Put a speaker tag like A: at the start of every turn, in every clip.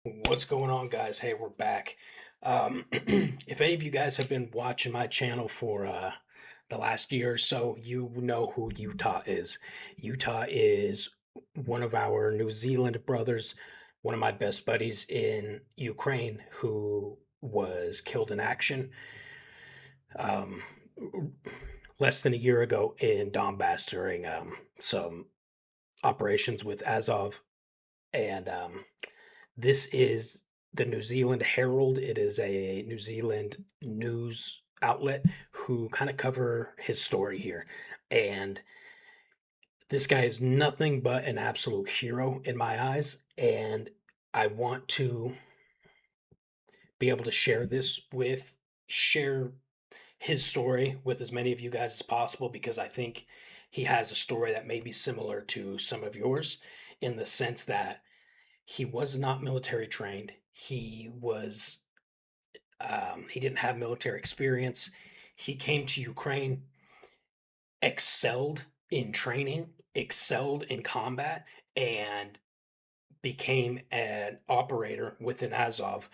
A: What's going on, guys? Hey, we're back. If any of you guys have been watching my channel for the last year or so, you know who Utah is. Utah is one of our New Zealand brothers, one of my best buddies in Ukraine, who was killed in action um, less than a year ago in Donbass during some operations with Azov. And this is the New Zealand Herald. It is a New Zealand news outlet who kind of cover his story here. And this guy is nothing but an absolute hero in my eyes. And I want to be able to share his story with as many of you guys as possible because I think he has a story that may be similar to some of yours in the sense that he was not military trained. He didn't have military experience. He came to Ukraine, excelled in training, excelled in combat, and became an operator within Azov,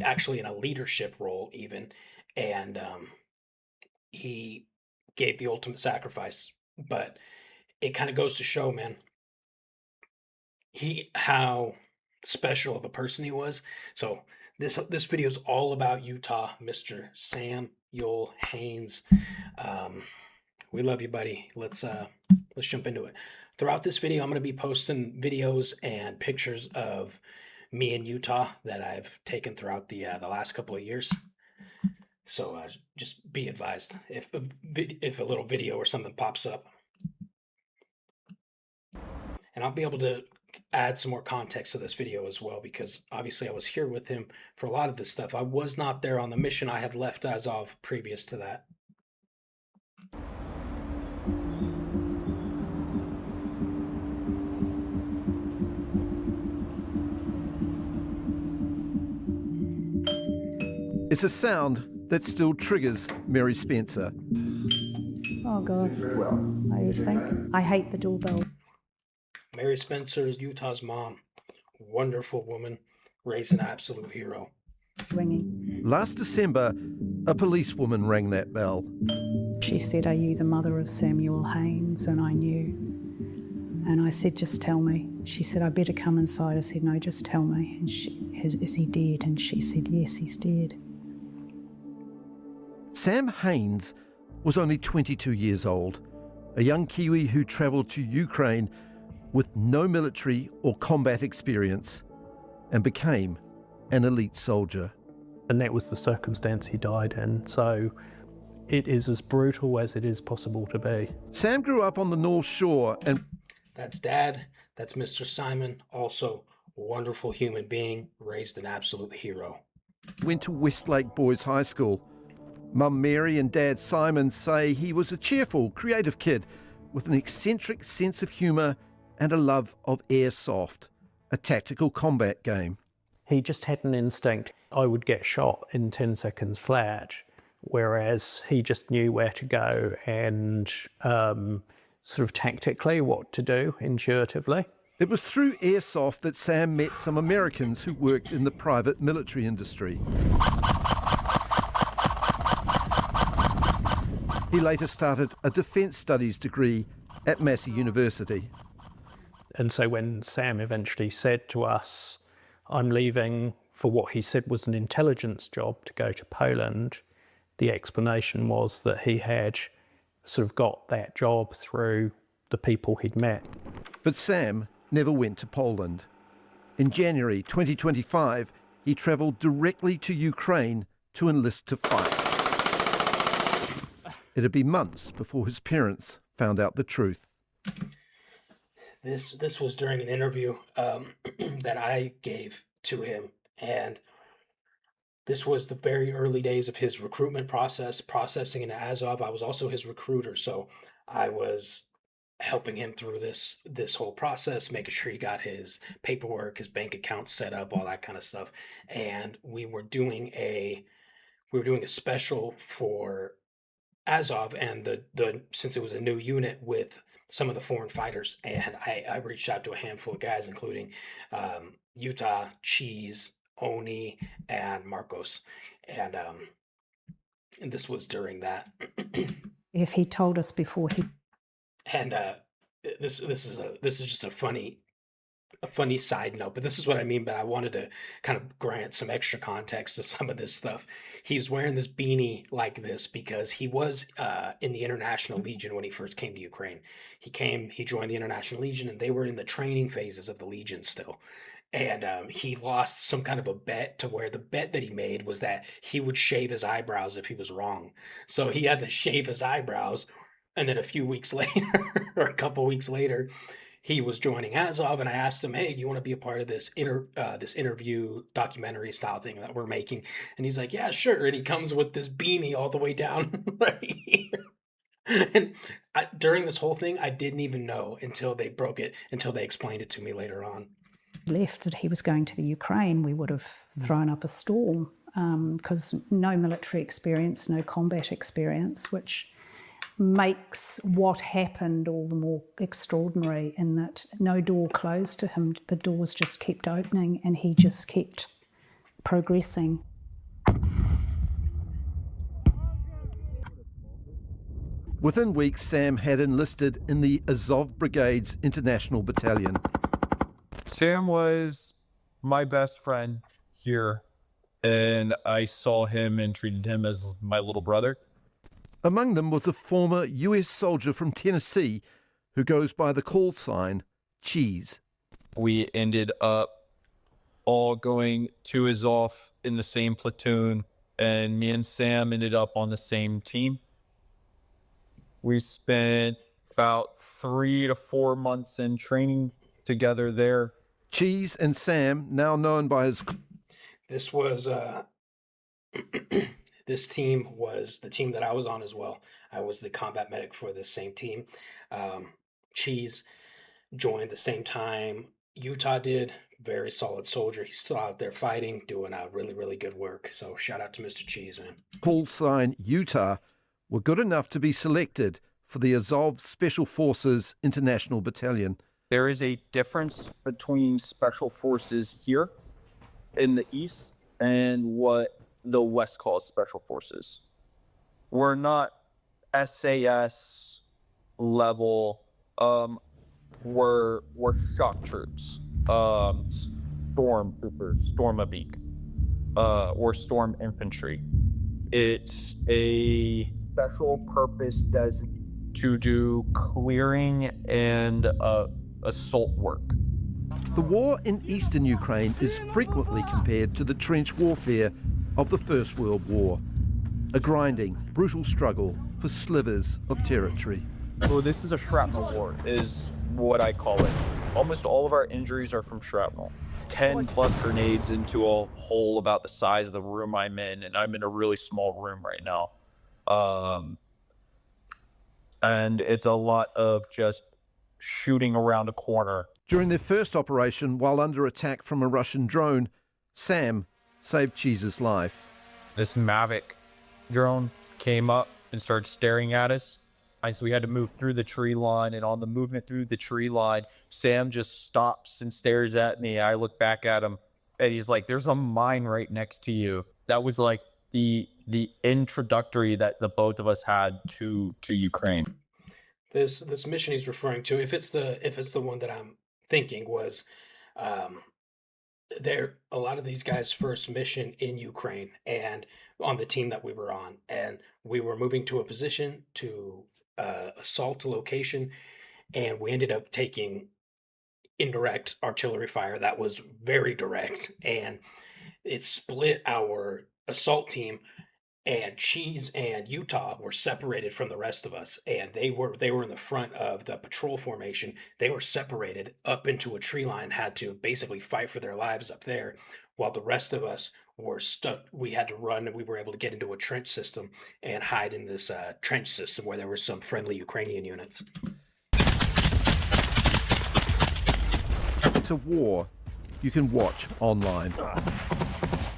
A: actually in a leadership role even. And he gave the ultimate sacrifice. But it kind of goes to show, man, how special of a person he was. So this video is all about Utah, Mr. Samuel Haynes. We love you, buddy. Let's jump into it. Throughout this video, I'm going to be posting videos and pictures of me in Utah that I've taken throughout the last couple of years. So just be advised if a little video or something pops up, and I'll be able to add some more context to this video as well, because obviously I was here with him for a lot of this stuff. I was not there on the mission. I had left Azov previous to that.
B: It's a sound that still triggers Mary Spencer.
C: Oh God, I would think. I hate the doorbell.
A: Mary Spencer is Utah's mom. Wonderful woman, raised an absolute hero.
C: Ringing.
B: Last December, a policewoman rang that bell.
C: She said, "Are you the mother of Samuel Haynes?" And I knew. And I said, "Just tell me." She said, "I better come inside." I said, "No, just tell me." And is he dead? And she said, "Yes, he's dead."
B: Sam Haynes was only 22 years old, a young Kiwi who travelled to Ukraine with no military or combat experience and became an elite soldier.
D: And that was the circumstance he died in, so it is as brutal as it is possible to be.
B: Sam grew up on the North Shore and...
A: That's Dad. That's Mr. Simon, also a wonderful human being, raised an absolute hero.
B: Went to Westlake Boys High School. Mum Mary and Dad Simon say he was a cheerful, creative kid with an eccentric sense of humour and a love of airsoft, a tactical combat game.
D: He just had an instinct. I would get shot in 10 seconds flat, whereas he just knew where to go and sort of tactically what to do intuitively.
B: It was through airsoft that Sam met some Americans who worked in the private military industry. He later started a defence studies degree at Massey University.
D: And so when Sam eventually said to us, "I'm leaving for what he said was an intelligence job to go to Poland," the explanation was that he had sort of got that job through the people he'd met.
B: But Sam never went to Poland. In January 2025, he travelled directly to Ukraine to enlist to fight. It'd be months before his parents found out the truth.
A: This was during an interview that I gave to him, and this was the very early days of his recruitment processing in Azov. I was also his recruiter, so I was helping him through this whole process, making sure he got his paperwork, his bank account set up, all that kind of stuff. And we were doing a special for Azov and the since it was a new unit with some of the foreign fighters, and I reached out to a handful of guys, including Utah, Cheese, Oni, and Marcos, and this was during that.
C: If he told us before he
A: And this is just a funny side note, but this is what I mean. But I wanted to kind of grant some extra context to some of this stuff. He's wearing this beanie like this because he was in the International Legion when he first came to Ukraine. He joined the International Legion, and they were in the training phases of the Legion still. And he lost some kind of a bet, to where the bet that he made was that he would shave his eyebrows if he was wrong. So he had to shave his eyebrows, and then a few weeks later, or a couple weeks later, he was joining Azov, and I asked him, "Hey, do you want to be a part of this interview documentary style thing that we're making?" And he's like, "Yeah, sure." And he comes with this beanie all the way down right here. And during this whole thing, I didn't even know until they explained it to me later on.
C: left that he was going to the Ukraine, we would have thrown up a storm, because no military experience, no combat experience, which makes what happened all the more extraordinary, in that no door closed to him. The doors just kept opening and he just kept progressing.
B: Within weeks, Sam had enlisted in the Azov Brigade's International Battalion.
E: Sam was my best friend here, and I saw him and treated him as my little brother.
B: Among them was a former US soldier from Tennessee who goes by the call sign Cheese.
E: We ended up all going to Azov in the same platoon, and me and Sam ended up on the same team. We spent about 3 to 4 months in training together there.
B: Cheese and Sam, now known by his...
A: This was this team was the team that I was on as well. I was the combat medic for the same team. Cheese joined the same time Utah did. Very solid soldier. He's still out there fighting, doing really, really good work. So shout out to Mr. Cheese, man.
B: call sign Utah were good enough to be selected for the Azov Special Forces International Battalion.
E: There is a difference between special forces here in the East and what the West calls special forces. We're not SAS level. We're shock troops, stormtroopers, Stormabeak, or storm infantry. It's a special purpose designation to do clearing and assault work.
B: The war in eastern Ukraine is frequently compared to the trench warfare of the First World War, a grinding, brutal struggle for slivers of territory.
E: So this is a shrapnel war, is what I call it. Almost all of our injuries are from shrapnel. 10 plus grenades into a hole about the size of the room I'm in, and I'm in a really small room right now. And it's a lot of just shooting around a corner.
B: During their first operation, while under attack from a Russian drone, Sam saved Cheese's life.
E: This Mavic drone came up and started staring at us. So we had to move through the tree line, and on the movement through the tree line, Sam just stops and stares at me. I look back at him, and he's like, "There's a mine right next to you." That was like the introductory that the both of us had to Ukraine.
A: This mission he's referring to, if it's the one that I'm thinking, was there a lot of these guys' first mission in Ukraine, and on the team that we were on, and we were moving to a position to assault a location, and we ended up taking indirect artillery fire that was very direct, and it split our assault team. And Cheese and Utah were separated from the rest of us, and they were in the front of the patrol formation. They were separated up into a tree line, had to basically fight for their lives up there, while the rest of us were stuck. We had to run, and we were able to get into a trench system and hide in this trench system where there were some friendly Ukrainian units.
B: It's a war you can watch online.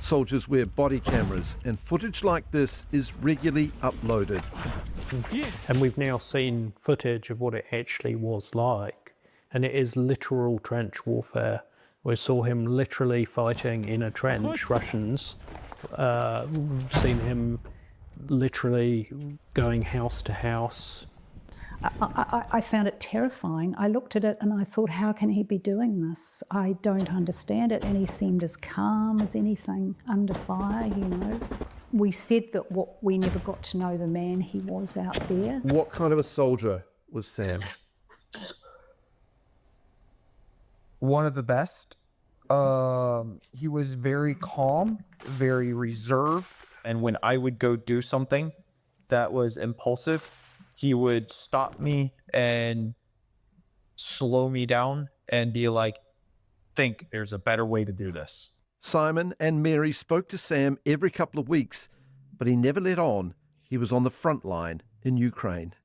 B: Soldiers wear body cameras, and footage like this is regularly uploaded.
D: And we've now seen footage of what it actually was like. And it is literal trench warfare. We saw him literally fighting in a trench, Russians. We've seen him literally going house to house.
C: I found it terrifying. I looked at it and I thought, how can he be doing this? I don't understand it. And he seemed as calm as anything under fire, you know. We said that we never got to know the man he was out there.
B: What kind of a soldier was Sam?
E: One of the best. He was very calm, very reserved. And when I would go do something that was impulsive, he would stop me and slow me down and be like, think there's a better way to do this.
B: Simon and Mary spoke to Sam every couple of weeks, but he never let on. He was on the front line in Ukraine.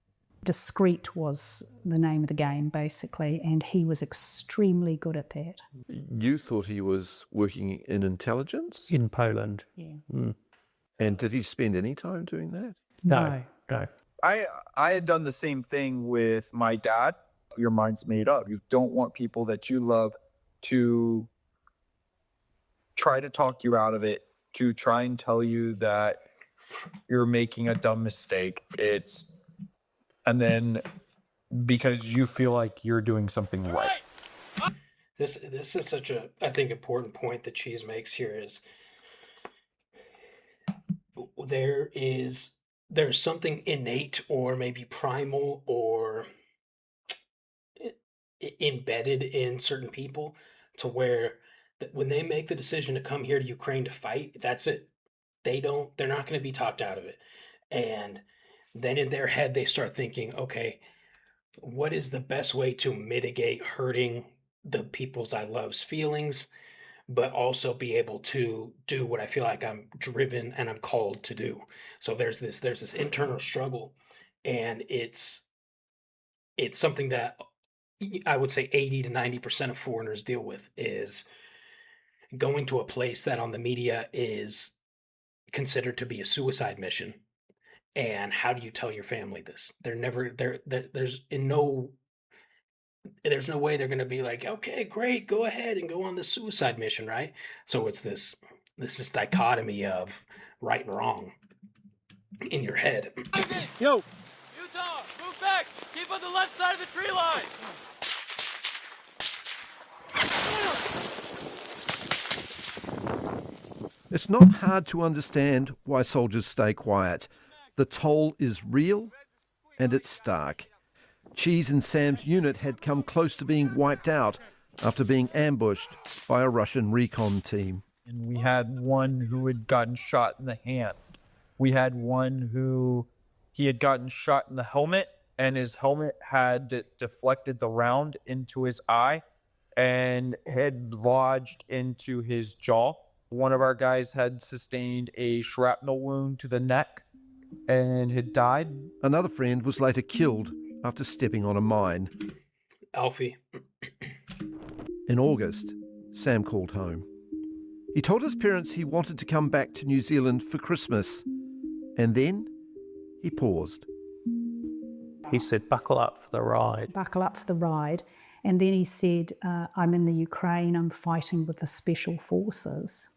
C: Discreet was the name of the game, basically, and he was extremely good at that.
B: You thought he was working in intelligence?
D: In Poland.
C: Yeah.
B: And did he spend any time doing that?
D: No.
E: I had done the same thing with my dad. Your mind's made up. You don't want people that you love to try to talk you out of it, to try and tell you that you're making a dumb mistake. And then because you feel like you're doing something right.
A: This is such a, I think, important point that Cheese makes here is there's something innate or maybe primal or embedded in certain people to where when they make the decision to come here to Ukraine to fight, that's it. They're not going to be talked out of it. And then in their head, they start thinking, okay, what is the best way to mitigate hurting the people's I love's feelings, but also be able to do what I feel like I'm driven and I'm called to do. So there's this internal struggle, and it's something that I would say 80 to 90% of foreigners deal with, is going to a place that on the media is considered to be a suicide mission. And how do you tell your family this? There's no way they're going to be like, okay, great, go ahead and go on the suicide mission, right? So it's this dichotomy of right and wrong in your head.
B: Yo!
F: Utah, move back! Keep on the left side of the tree line!
B: It's not hard to understand why soldiers stay quiet. The toll is real and it's stark. Cheese and Sam's unit had come close to being wiped out after being ambushed by a Russian recon team.
E: And we had one who had gotten shot in the hand. We had one who he had gotten shot in the helmet, and his helmet had deflected the round into his eye and had lodged into his jaw. One of our guys had sustained a shrapnel wound to the neck and had died.
B: Another friend was later killed after stepping on a mine.
A: Alfie.
B: In August, Sam called home. He told his parents he wanted to come back to New Zealand for Christmas. And then he paused.
D: He said, buckle up for the ride.
C: Buckle up for the ride. And then he said, I'm in the Ukraine, I'm fighting with the special forces.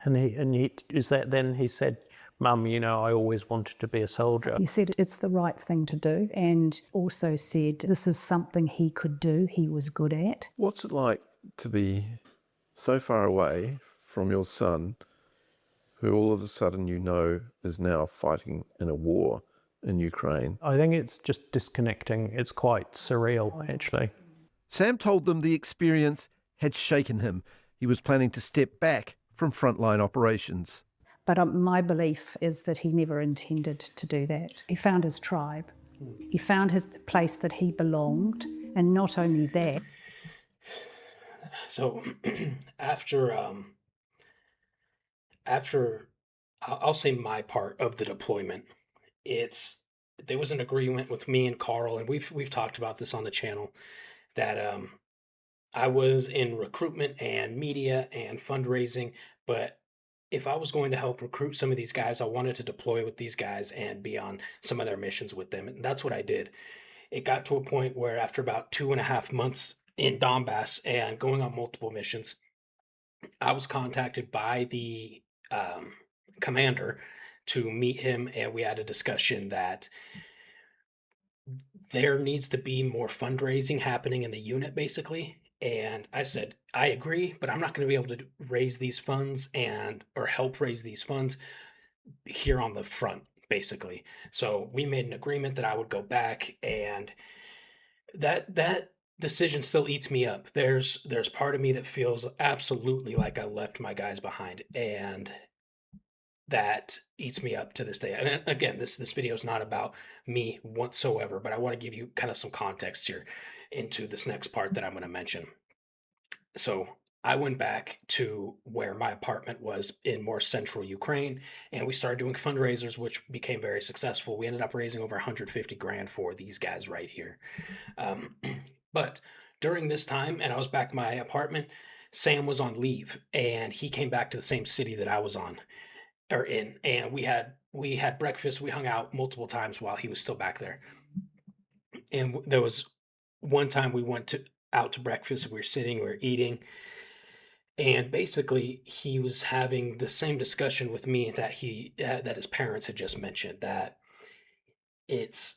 D: And he said, Mum, you know, I always wanted to be a soldier.
C: He said it's the right thing to do, and also said this is something he could do, he was good at.
G: What's it like to be so far away from your son, who all of a sudden you know is now fighting in a war in Ukraine?
D: I think it's just disconnecting. It's quite surreal, actually.
B: Sam told them the experience had shaken him. He was planning to step back from frontline operations.
C: But my belief is that he never intended to do that. He found his tribe. He found his place that he belonged, and not only that.
A: So after I'll say my part of the deployment, there was an agreement with me and Carl, and we've talked about this on the channel, that I was in recruitment and media and fundraising, but if I was going to help recruit some of these guys, I wanted to deploy with these guys and be on some of their missions with them. And that's what I did. It got to a point where after about 2.5 months in Donbass and going on multiple missions, I was contacted by the commander to meet him, and we had a discussion that there needs to be more fundraising happening in the unit, basically. And I said, I agree, but I'm not going to be able to raise these funds or help raise these funds here on the front, basically. So we made an agreement that I would go back, and that decision still eats me up. There's part of me that feels absolutely like I left my guys behind, and that eats me up to this day. And again, this video is not about me whatsoever, but I want to give you kind of some context here into this next part that I'm going to mention. So I went back to where my apartment was in more central Ukraine, and we started doing fundraisers, which became very successful. We ended up raising over 150 grand for these guys right here. But during this time, and I was back in my apartment, Sam was on leave, and he came back to the same city that I was in, and we had breakfast. We hung out multiple times while he was still back there. And there was one time we went out to breakfast. We were sitting, we were eating, and basically he was having the same discussion with me that that his parents had just mentioned, that it's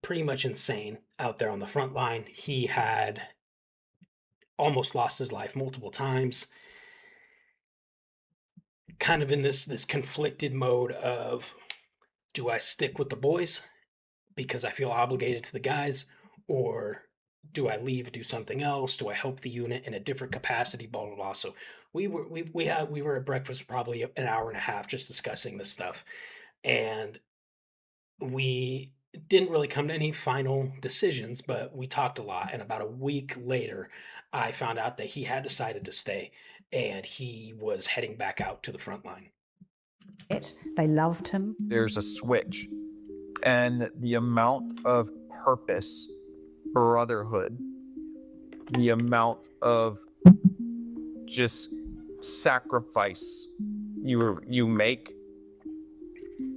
A: pretty much insane out there on the front line. He had almost lost his life multiple times, kind of in this conflicted mode of, do I stick with the boys because I feel obligated to the guys, or do I leave, do something else? Do I help the unit in a different capacity? Blah blah blah. So we were at breakfast probably an hour and a half just discussing this stuff, and we didn't really come to any final decisions, but we talked a lot. And about a week later, I found out that he had decided to stay, and he was heading back out to the front line.
C: They loved him.
E: There's a switch, and the amount of purpose, brotherhood, the amount of just sacrifice you make,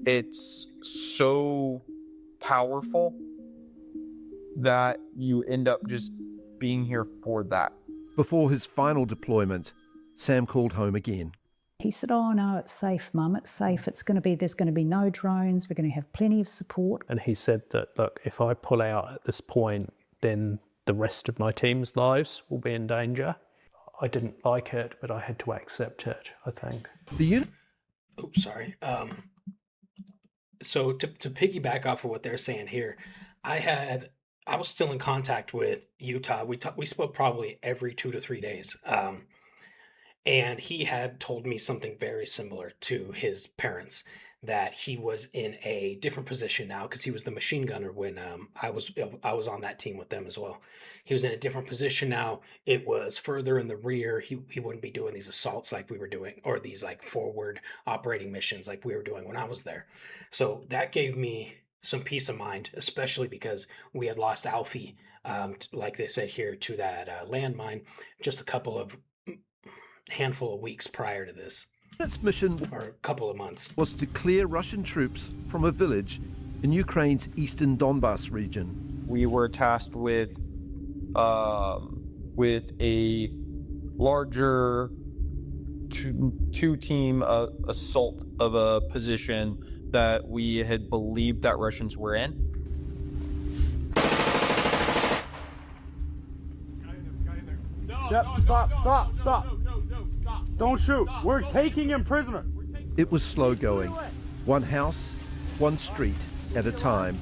E: it's so powerful that you end up just being here for that.
B: Before his final deployment, Sam called home again.
C: He said, "Oh no, it's safe, Mum, it's safe. There's going to be no drones. We're going to have plenty of support."
D: And he said that, look, if I pull out at this point, then the rest of my team's lives will be in danger. I didn't like it, but I had to accept it, I think.
B: The unit...
A: Oops, sorry. So to piggyback off of what they're saying here, I was still in contact with Utah. We spoke probably every 2 to 3 days. And he had told me something very similar to his parents, that he was in a different position now, because he was the machine gunner when I was on that team with them as well. He was in a different position now. It was further in the rear. He wouldn't be doing these assaults like we were doing, or these like forward operating missions like we were doing when I was there. So that gave me some peace of mind, especially because we had lost Alfie, like they said here, to that landmine just a handful of weeks prior to this.
B: Its mission,
A: or a couple of months,
B: was to clear Russian troops from a village in Ukraine's eastern Donbass region.
E: We were tasked with a larger two-team assault of a position that we had believed that Russians were in.
F: Stop. Don't shoot. We're taking him prisoner.
B: It was slow going, one house, one street at a time.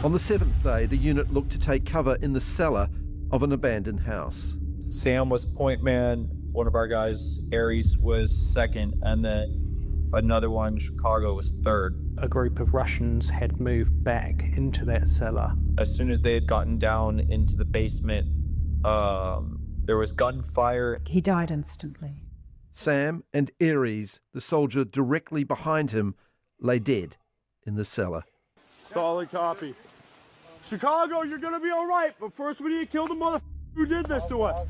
B: On the 7th day, the unit looked to take cover in the cellar of an abandoned house.
E: Sam was point man, one of our guys, Aries, was second, and then another one, Chicago, was third.
D: A group of Russians had moved back into that cellar.
E: As soon as they had gotten down into the basement, there was gunfire.
C: He died instantly.
B: Sam and Aries, the soldier directly behind him, lay dead in the cellar.
F: Solid copy. Chicago, you're gonna be all right, but first we need to kill the motherfucker who did this to us.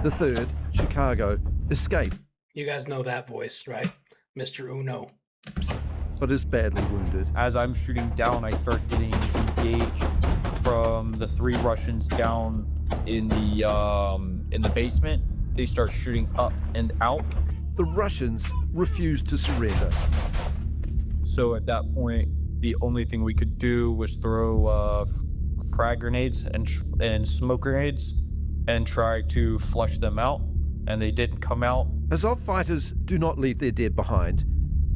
B: The third, Chicago, escaped.
A: You guys know that voice, right? Mr. Uno.
B: but is badly wounded.
E: As I'm shooting down, I start getting engaged from the 3 Russians down in the basement. They start shooting up and out.
B: The Russians refused to surrender.
E: So at that point, the only thing we could do was throw frag grenades and smoke grenades and try to flush them out, and they didn't come out.
B: Azov fighters do not leave their dead behind,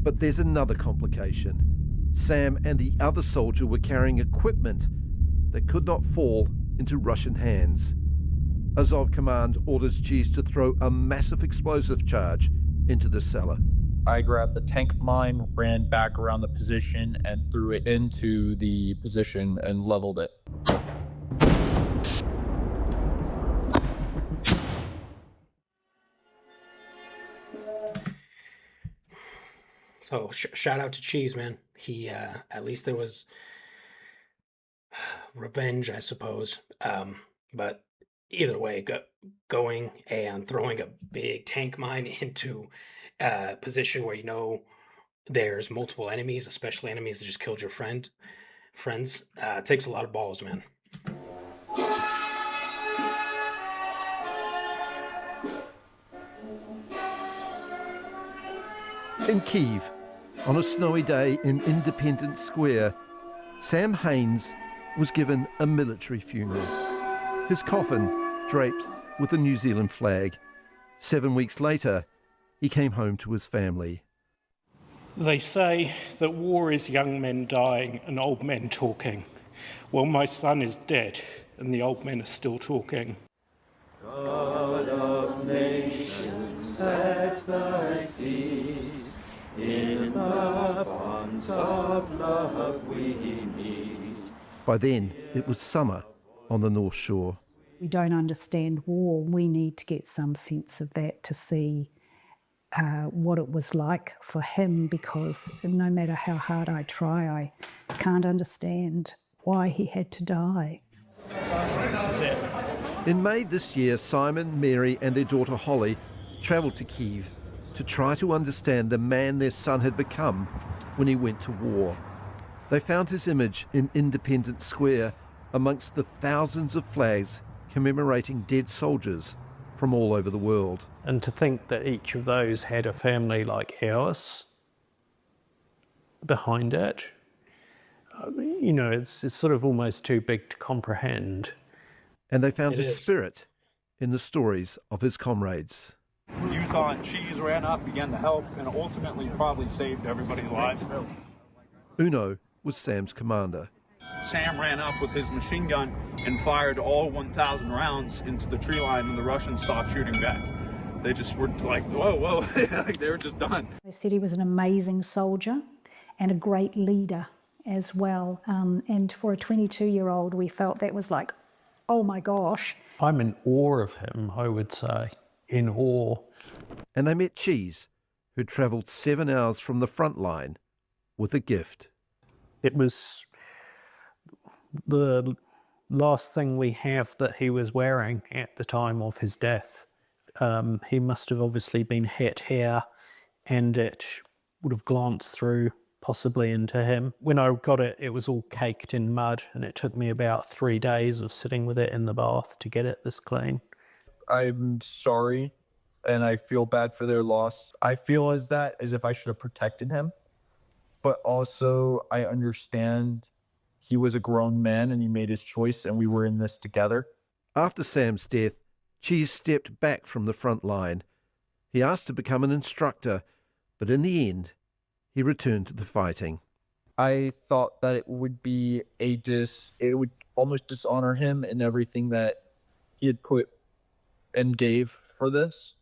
B: but there's another complication. Sam and the other soldier were carrying equipment that could not fall into Russian hands. Azov command orders Cheese to throw a massive explosive charge into the cellar.
E: I grabbed the tank mine, ran back around the position, and threw it into the position and leveled it.
A: So shout out to Cheese, man. He at least there was revenge, I suppose. But either way, going and throwing a big tank mine into a position where you know there's multiple enemies, especially enemies that just killed your friends, takes a lot of balls, man.
B: In Kyiv, on a snowy day in Independence Square, Sam Haynes was given a military funeral. His coffin draped with a New Zealand flag. 7 weeks later, he came home to his family.
H: They say that war is young men dying and old men talking. Well, my son is dead and the old men are still talking.
I: God of nations, at thy feet, in the bonds of love we meet.
B: By then, it was summer on the North Shore.
C: We don't understand war. We need to get some sense of that to see what it was like for him, because no matter how hard I try, I can't understand why he had to die.
H: This is it.
B: In May this year, Simon, Mary and their daughter Holly travelled to Kyiv to try to understand the man their son had become when he went to war. They found his image in Independence Square amongst the thousands of flags commemorating dead soldiers from all over the world.
D: And to think that each of those had a family like ours behind it, you know, it's sort of almost too big to comprehend.
B: And they found his spirit in the stories of his comrades.
J: Utah and Cheese ran up, began to help, and ultimately probably saved everybody's lives.
B: Uno was Sam's commander.
J: Sam ran up with his machine gun and fired all 1,000 rounds into the tree line, and the Russians stopped shooting back. They just were like, whoa, whoa, like they were just done.
C: They said he was an amazing soldier and a great leader as well. And for a 22-year-old, we felt that was like, oh my gosh.
D: I'm in awe of him, I would say. In awe.
B: And they met Cheese, who travelled 7 hours from the front line with a gift.
D: It was the last thing we have that he was wearing at the time of his death. He must have obviously been hit here, and it would have glanced through possibly into him. When I got it, it was all caked in mud, and it took me about 3 days of sitting with it in the bath to get it this clean.
E: I'm sorry, and I feel bad for their loss. I feel as if I should have protected him, but also I understand he was a grown man and he made his choice, and we were in this together.
B: After Sam's death, Cheese stepped back from the front line. He asked to become an instructor, but in the end, he returned to the fighting.
E: I thought that it would be it would almost dishonor him and everything that he had put and gave for this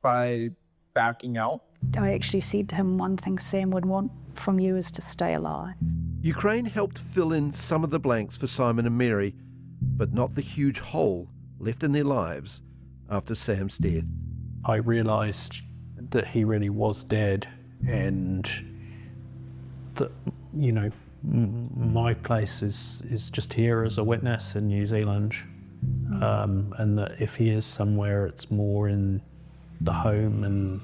E: by backing out.
C: I actually said to him, one thing Sam would want from you is to stay alive.
B: Ukraine helped fill in some of the blanks for Simon and Mary, but not the huge hole left in their lives after Sam's death.
D: I realised that he really was dead, and that, you know, my place is just here as a witness in New Zealand, and that if he is somewhere, it's more in the home and,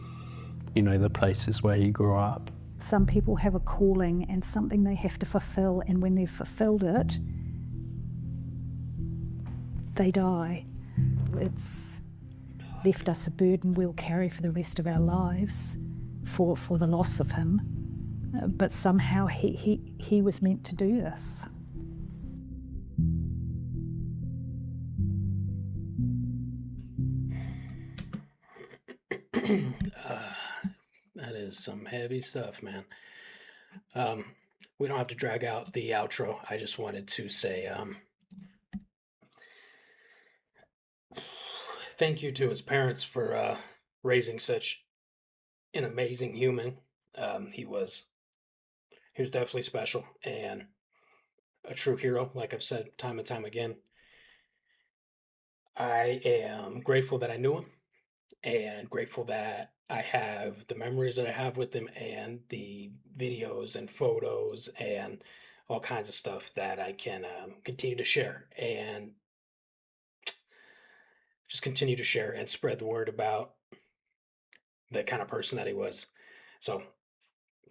D: you know, the places where you grew up.
C: Some people have a calling and something they have to fulfill, and when they've fulfilled it, they die. It's left us a burden we'll carry for the rest of our lives for the loss of him. But somehow he was meant to do this.
A: That is some heavy stuff, man. We don't have to drag out the outro. I just wanted to say thank you to his parents for raising such an amazing human. He was definitely special and a true hero, like I've said time and time again. I am grateful that I knew him and grateful that I have the memories that I have with him and the videos and photos and all kinds of stuff that I can continue to share and just continue to share and spread the word about the kind of person that he was. So,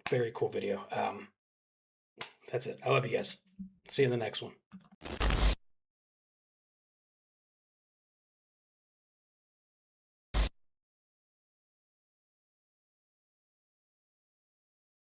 A: very cool video. That's it. I love you guys. See you in the next one.